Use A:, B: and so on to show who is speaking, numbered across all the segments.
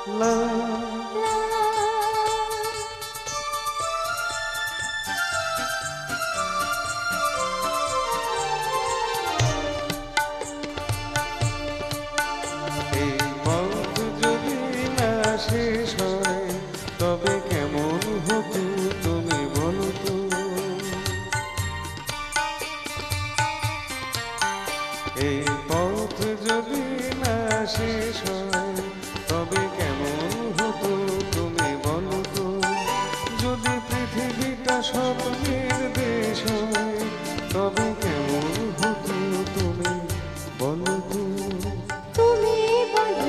A: লা এই পথ যদি না শেষ হয় তবে কেমন হতো তুমি বলো তো। এই পথ যদি না শেষ হয় তবে কেমন হতো তুমি বলো তো। যদি পৃথিবীটা স্বপ্নের দেশ হয় তবে কেমন হতো তুমি বলো তো।
B: তুমি বলো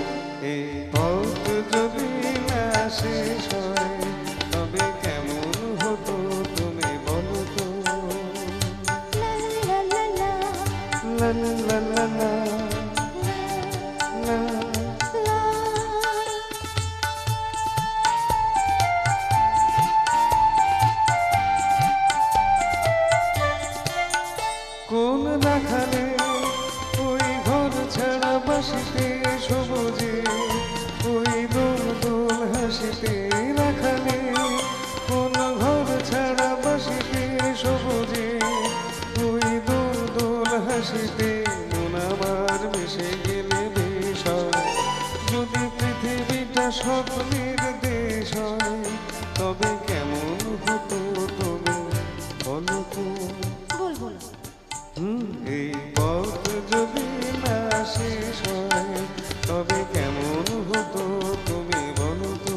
A: এই পথ যদি না শেষ হয় তবে কেমন হতো তুমি বলো তো।
B: লা লা লা
A: লা লা লা লা লা।
B: লা।
A: কোন রাখালে ওই ঘর ছাড়া বাসিতে সবুজে ওই দোল দোল হাসিতে রাখালে। কোন ঘর ছাড়া বাসিতে সবুজে ওই দোল দোল হাসিতে মন আমার মিশে গেলে বেশ হয়। যদি পৃথিবীটা স্বপ্নের দেশ হয় তবে কেমন হতো তুমি বলো তো।
B: বলবো না।
A: এই পথ যদি না শেষ হয় তবে কেমন হতো তুমি বলো তো।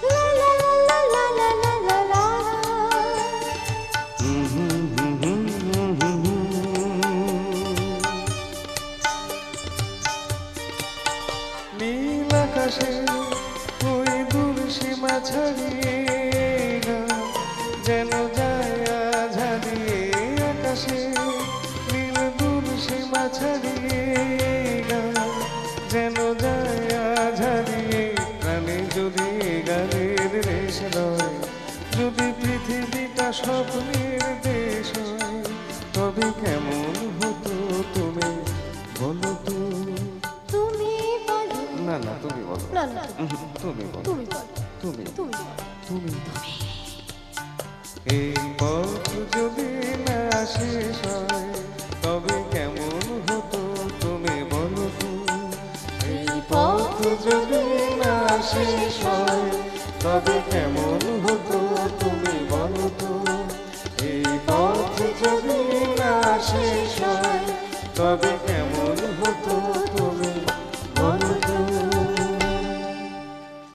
B: লা লা লা লা লা লা লা লা।
A: নীল আকাশে ওই দূর সীমা ছাড়িয়ে গান যেন যায় আজ হারিয়ে। আকাশে নীল দূর সীমা ছাড়িয়ে গান যেন যায় আজ হারিয়ে। প্রাণে যদি গানের রেশ নয় যদি পৃথিবীটা স্বপ্নের দেশ হয় তবে কেমন হতো তুমি বলো তো।
B: তুমি বলো
A: না না তুমি বলো।
B: না না
A: তুমি বলো।
B: তুমি বলো
A: তুমি
B: তুমি বলো
A: তুমি এই পথ যদি না শেষ হয় তবে কেমন হতো তুমি বলো তো। এই পথ যদি না শেষ হয় তবে কেমন হতো তুমি বলো তো। এই পথ যদি না শেষ হয় তবে